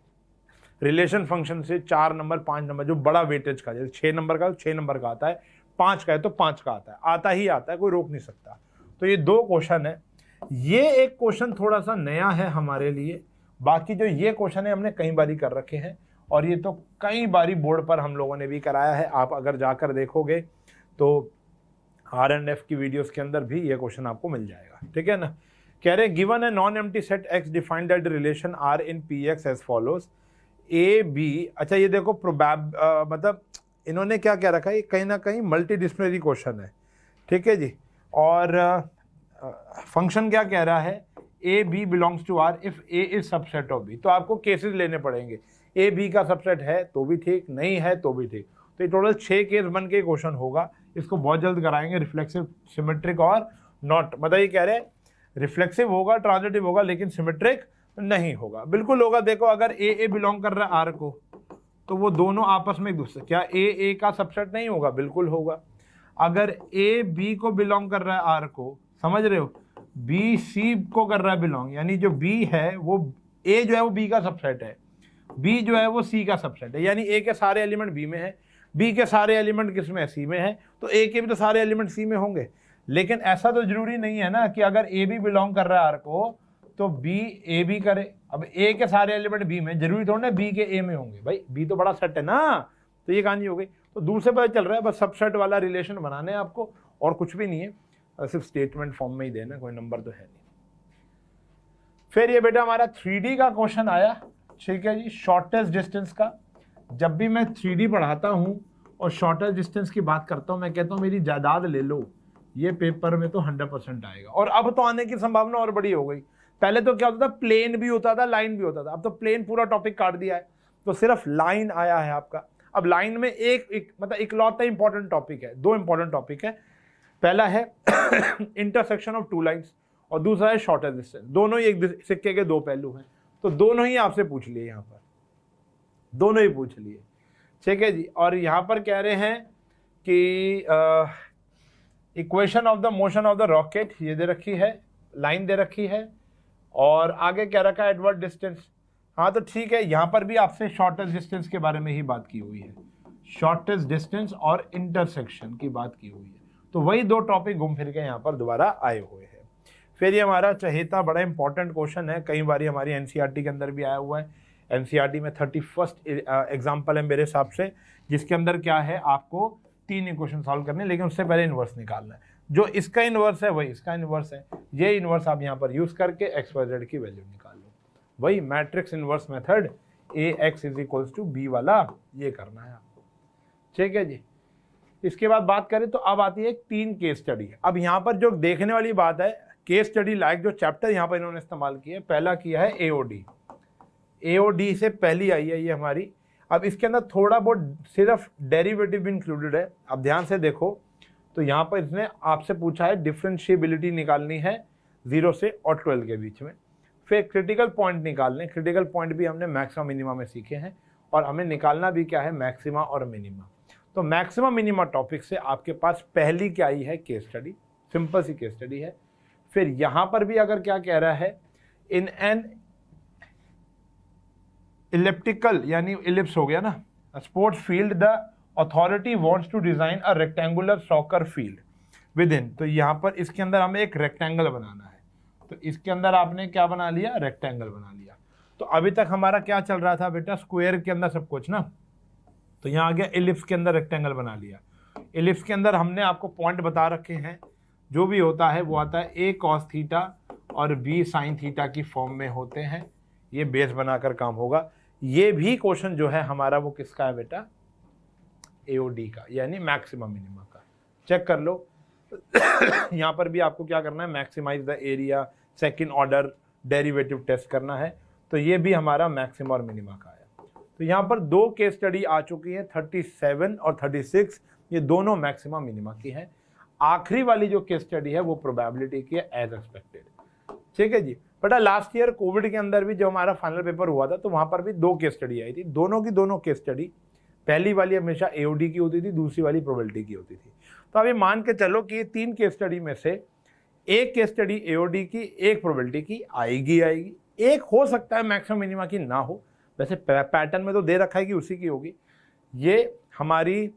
रिलेशन फंक्शन से 4 नंबर 5 नंबर जो बड़ा वेटेज का, जैसे 6 नंबर का तो 6 नंबर का आता है, 5 का है तो 5 का आता ही आता है, कोई रोक नहीं सकता। तो ये 2 क्वेश्चन है। ये एक क्वेश्चन थोड़ा सा नया है हमारे लिए, बाकी जो ये क्वेश्चन है हमने कई बारी कर रखे हैं, और ये तो कई बारी बोर्ड पर हम लोगों ने भी कराया है। आप अगर जाकर देखोगे तो RNF की वीडियोस के अंदर भी ये क्वेश्चन आपको मिल जाएगा, ठीक है ना। कह रहे गिवन है non empty set x defined that relation R in Px as follows A B। अच्छा ये देखो मतलब इन्होंने क्या क्या रखा है, ये कहीं ना कहीं मल्टी डिसिप्लिनरी क्वेश्चन है, ठीक है जी। और फंक्शन क्या कह रहा है, A B belongs to R if A is subset of B. तो आपको केसेस लेने पड़ेंगे, ए बी का सबसेट है तो भी ठीक, नहीं है तो भी ठीक। तो ये टोटल 6 केस बन के क्वेश्चन होगा, इसको बहुत जल्द कराएंगे। रिफ्लेक्सिव, सिमेट्रिक और नॉट, मतलब ये कह रहे हैं रिफ्लेक्सिव होगा, ट्रांजिटिव होगा, लेकिन सिमेट्रिक नहीं होगा। बिल्कुल होगा। देखो अगर ए बिलोंग कर रहा है आर को, तो वो दोनों आपस में एक दूसरे, क्या ए का सबसेट नहीं होगा? बिल्कुल होगा। अगर ए बी को बिलोंग कर रहा है आर को, समझ रहे हो, बी सी को कर रहा है बिलोंग, यानी जो बी है वो ए जो है वो बी का सबसेट है, बी जो है वो सी का सबसेट है, यानी ए के सारे एलिमेंट बी में है, बी के सारे एलिमेंट किस में है? सी में है, तो ए के भी तो सारे एलिमेंट सी में होंगे। लेकिन ऐसा तो जरूरी नहीं है ना कि अगर ए भी बिलोंग कर रहा है आर को तो बी ए भी करे। अब ए के सारे एलिमेंट बी में, जरूरी थोड़ा ना बी के ए में होंगे, भाई बी तो बड़ा सेट है ना। तो ये कहानी हो गई। तो दूर से पता चल रहा है, बस सबसेट वाला रिलेशन बनाने हैं आपको, और कुछ भी नहीं है, सिर्फ स्टेटमेंट फॉर्म में ही देना, कोई नंबर तो है नहीं। फिर ये बेटा हमारा 3D का क्वेश्चन आया, ठीक है जी, शॉर्टेस्ट डिस्टेंस का। जब भी मैं 3D पढ़ाता हूँ और शॉर्टेस्ट डिस्टेंस की बात करता हूँ, मैं कहता हूँ मेरी जायदाद ले लो, ये पेपर में तो 100% आएगा। और अब तो आने की संभावना और बड़ी हो गई। पहले तो क्या होता था, प्लेन भी होता था, लाइन भी होता था। अब तो प्लेन पूरा टॉपिक काट दिया है, तो सिर्फ लाइन आया है आपका। अब लाइन में मतलब इकलौता इंपॉर्टेंट टॉपिक है, 2 इंपॉर्टेंट टॉपिक है। पहला है इंटरसेक्शन ऑफ 2 लाइन्स और दूसरा है शॉर्टेस्ट डिस्टेंस। दोनों ही एक सिक्के के 2 पहलू हैं, तो दोनों ही आपसे पूछ लिए, यहाँ पर दोनों ही पूछ लिए, ठीक है जी। और यहाँ पर कह रहे हैं कि equation of the motion of the rocket ये दे रखी है, लाइन दे रखी है, और आगे क्या रखा है, एडवर्ड डिस्टेंस। हाँ तो ठीक है, यहाँ पर भी आपसे शॉर्टेस्ट डिस्टेंस के बारे में ही बात की हुई है, शॉर्टेस्ट डिस्टेंस और इंटरसेक्शन की बात की हुई है। तो वही 2 टॉपिक घूम फिर के यहाँ पर दोबारा आए हुए हैं। फिर ये हमारा चहेता बड़ा इंपॉर्टेंट क्वेश्चन है, कई बार हमारी एनसीईआरटी के अंदर भी आया हुआ है। एनसीईआरटी में 31st एग्जाम्पल है मेरे हिसाब से, जिसके अंदर क्या है, आपको 3 इक्वेशन सॉल्व करने, लेकिन उससे पहले इन्वर्स निकालना है। जो इसका इन्वर्स है वही इसका इन्वर्स है, ये इन्वर्स आप यहाँ पर यूज करके एक्स वाई जेड की वैल्यू निकाल लो। वही matrix inverse method, A x is equals to B वाला, ये करना है आपको, ठीक है जी। इसके बाद बात करें तो अब आती है 3 केस स्टडी। अब यहाँ पर जो देखने वाली बात है, केस स्टडी लाइक जो चैप्टर यहाँ पर इन्होंने इस्तेमाल किया है, पहला किया है एओडी। एओडी से पहली आई है ये हमारी। अब इसके अंदर थोड़ा बहुत सिर्फ डेरिवेटिव भी इंक्लूडेड है। अब ध्यान से देखो तो यहाँ पर इसने आपसे पूछा है डिफरेंशिएबिलिटी निकालनी है 0 से और 12 के बीच में। फिर क्रिटिकल पॉइंट निकालने, क्रिटिकल पॉइंट भी हमने मैक्सिमा मिनिमा में सीखे हैं, और हमें निकालना भी क्या है, मैक्सिमा और मिनिमा। तो मैक्सिमा मिनिमा टॉपिक से आपके पास पहली क्या आई है, केस स्टडी, सिंपल सी केस स्टडी है। फिर यहाँ पर भी अगर क्या कह रहा है, इन एन इलिप्टिकल, यानी इलिप्स हो गया ना, sports field the authority wants to design a rectangular soccer field within. तो यहाँ पर इसके अंदर हमें एक रेक्टेंगल बनाना है, तो इसके अंदर आपने क्या बना लिया, रेक्टेंगल बना लिया। तो अभी तक हमारा क्या चल रहा था बेटा, स्क्वायर के अंदर सब कुछ ना, तो यहाँ आ गया इलिप्स के अंदर रेक्टेंगल बना लिया। इलिप्स के अंदर हमने आपको पॉइंट बता रखे हैं, जो भी होता है वो आता है a cos थीटा और b sin थीटा की फॉर्म में होते हैं। ये बेस बनाकर काम होगा। ये भी क्वेश्चन जो है हमारा वो किसका है बेटा, एओडी का, यानी मैक्सिमम मिनिमा का। चेक कर लो यहाँ पर भी आपको क्या करना है, maximize the area, second order derivative test करना है। तो ये भी हमारा मैक्सिमा और मिनिमा का है। तो यहाँ पर 2 केस स्टडी आ चुकी है, 37 और 36, ये दोनों मैक्सिमा मिनिमा की है। आखिरी वाली जो केस स्टडी है वो प्रोबेबिलिटी की है, एज एक्सपेक्टेड, ठीक है जी। बेटा लास्ट ईयर कोविड के अंदर भी जो हमारा फाइनल पेपर हुआ था, तो वहां पर भी 2 केस स्टडी आई थी, दोनों की दोनों केस स्टडी, पहली वाली हमेशा एओडी की होती थी, दूसरी वाली प्रोबेबिलिटी की होती थी। तो अभी मान के चलो कि ये 3 केस स्टडी में से एक केस स्टडी एओडी की, एक प्रोबेबिलिटी की आएगी। एक हो सकता है मैक्सिमम मिनिमा की ना हो, वैसे पैटर्न में तो दे रखा है कि उसी की होगी। ये हमारी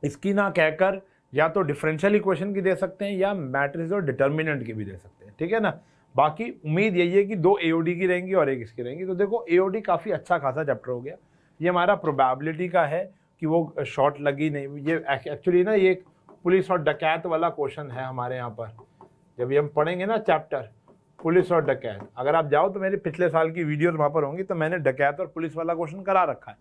इसकी ना कहकर या तो डिफरेंशियल इक्वेशन की दे सकते हैं या मैट्रिक्स और डिटर्मिनेंट की भी दे सकते हैं, ठीक है ना। बाकी उम्मीद यही है कि 2 एओडी की रहेंगी और एक इसकी रहेंगी। तो देखो एओडी काफ़ी अच्छा खासा चैप्टर हो गया। ये हमारा प्रोबेबिलिटी का है कि वो शॉर्ट लगी नहीं। ये एक्चुअली ना ये पुलिस और डकैत वाला क्वेश्चन है हमारे यहाँ पर। जब ये हम पढ़ेंगे ना चैप्टर पुलिस और डकैत, अगर आप जाओ तो मेरे पिछले साल की वीडियोस वहाँ पर होंगी, तो मैंने डकैत और पुलिस वाला क्वेश्चन करा रखा है।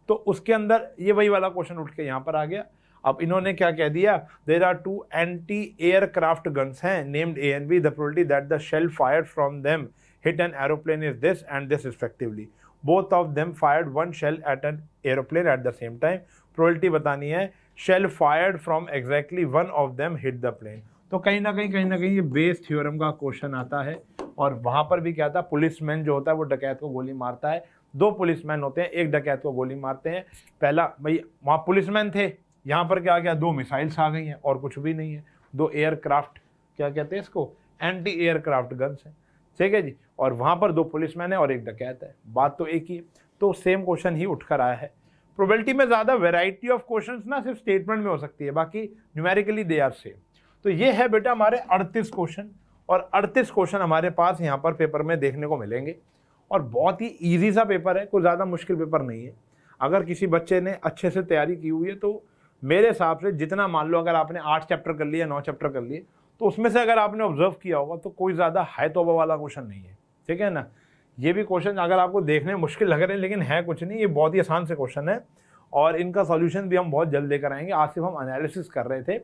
तो उसके अंदर ये वही वाला क्वेश्चन उठ के यहाँ पर आ गया। अब इन्होंने क्या कह दिया, there are 2 anti aircraft guns हैं named A and B, the probability that the shell fired from them hit an aeroplane is this and this respectively, both of them fired one shell at an aeroplane at the same time. Probability बतानी है, shell fired from exactly one of them hit the plane. तो कहीं ना कहीं ये Bayes theorem का question आता है, और वहां पर भी क्या था, पुलिसमैन जो होता है वो डकैत को गोली मारता है, 2 पुलिसमैन होते हैं, एक डकैत को गोली मारते हैं। पहला भाई वहाँ पुलिसमैन थे, यहाँ पर क्या गया, 2 मिसाइल्स आ गई हैं और कुछ भी नहीं है, 2 एयरक्राफ्ट, क्या कहते हैं इसको, एंटी एयरक्राफ्ट गन्स हैं, ठीक है जी, और वहाँ पर 2 पुलिसमैन है और एक डकैत है, बात तो एक ही है। तो सेम क्वेश्चन ही उठ कर आया है। प्रोबेबिलिटी में ज़्यादा वेराइटी ऑफ क्वेश्चंस ना सिर्फ स्टेटमेंट में हो सकती है, बाकी न्यूमेरिकली दे आर सेम। तो ये है बेटा हमारे 38 क्वेश्चन, और 38 क्वेश्चन हमारे पास यहाँ पर पेपर में देखने को मिलेंगे, और बहुत ही ईजी सा पेपर है, कोई ज़्यादा मुश्किल पेपर नहीं है। अगर किसी बच्चे ने अच्छे से तैयारी की हुई है तो मेरे हिसाब से जितना, मान लो अगर आपने 8 चैप्टर कर लिए, 9 चैप्टर कर लिए, तो उसमें से अगर आपने ऑब्जर्व किया होगा तो कोई ज़्यादा हाई तौबा वाला क्वेश्चन नहीं है, ठीक है ना। ये भी क्वेश्चन अगर आपको देखने में मुश्किल लग रहे हैं, लेकिन है कुछ नहीं, ये बहुत ही आसान से क्वेश्चन है, और इनका सॉल्यूशन भी हम बहुत जल्द लेकर आएंगे। आज सिर्फ हम एनालिसिस कर रहे थे,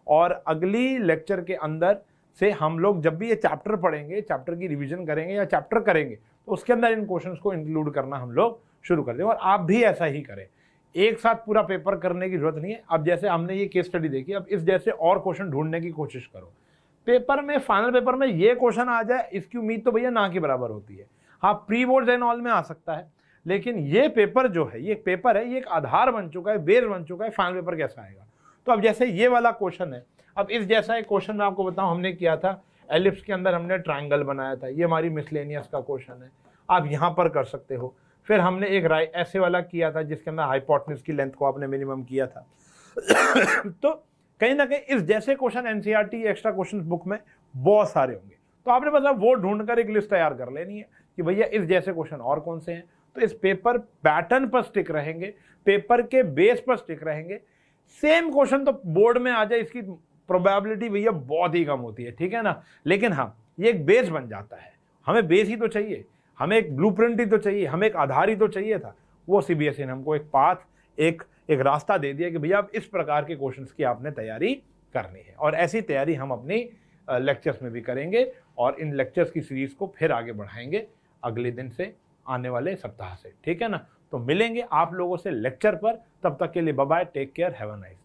और अगली लेक्चर के अंदर से हम लोग जब भी ये चैप्टर पढ़ेंगे, चैप्टर की रिवीजन करेंगे या चैप्टर करेंगे, तो उसके अंदर इन क्वेश्चंस को इंक्लूड करना हम लोग शुरू कर देंगे, और आप भी ऐसा ही करें। एक साथ पूरा पेपर करने की जरूरत नहीं है। अब जैसे हमने ये केस स्टडी देखी, अब इस जैसे और क्वेश्चन ढूंढने की कोशिश करो। पेपर में, फाइनल पेपर में ये क्वेश्चन आ जाए, इसकी उम्मीद तो भैया ना के बराबर होती है। हाँ, प्री बोर्ड्स एंड ऑल में आ सकता है, लेकिन ये पेपर जो है, ये पेपर है, ये एक आधार बन चुका है, बेस बन चुका है, फाइनल पेपर कैसा आएगा। तो अब जैसे ये वाला क्वेश्चन है, अब इस जैसा एक क्वेश्चन मैं आपको बताऊं, हमने किया था एलिप्स के अंदर हमने ट्राइंगल बनाया था, ये हमारी मिसलेनियस का क्वेश्चन है, आप यहाँ पर कर सकते हो। फिर हमने एक ऐसे वाला किया था जिसके अंदर हाइपोटेन्यूज की लेंथ को आपने मिनिमम किया था। तो कहीं ना कहीं इस जैसे question NCERT extra question book में बहुत सारे होंगे, तो आपने मतलब वो ढूंढकर एक लिस्ट तैयार कर लेनी है कि भैया इस जैसे क्वेश्चन और कौन से हैं। तो इस पेपर पैटर्न पर स्टिक रहेंगे, पेपर के बेस पर स्टिक रहेंगे। सेम क्वेश्चन तो बोर्ड में आ जाए, इसकी प्रोबेबिलिटी भैया बहुत ही कम होती है, ठीक है ना। लेकिन हाँ, ये एक बेस बन जाता है, हमें बेस ही तो चाहिए, हमें एक ब्लूप्रिंट ही तो चाहिए, हमें एक आधार ही तो चाहिए था। वो सीबीएसई ने हमको एक पाथ, एक रास्ता दे दिया कि भैया अब इस प्रकार के क्वेश्चंस की आपने तैयारी करनी है, और ऐसी तैयारी हम अपनी लेक्चर्स में भी करेंगे, और इन लेक्चर्स की सीरीज को फिर आगे बढ़ाएंगे अगले दिन से, आने वाले सप्ताह से, ठीक है ना। तो मिलेंगे आप लोगों से लेक्चर पर, तब तक के लिए bye bye, take care, have a nice.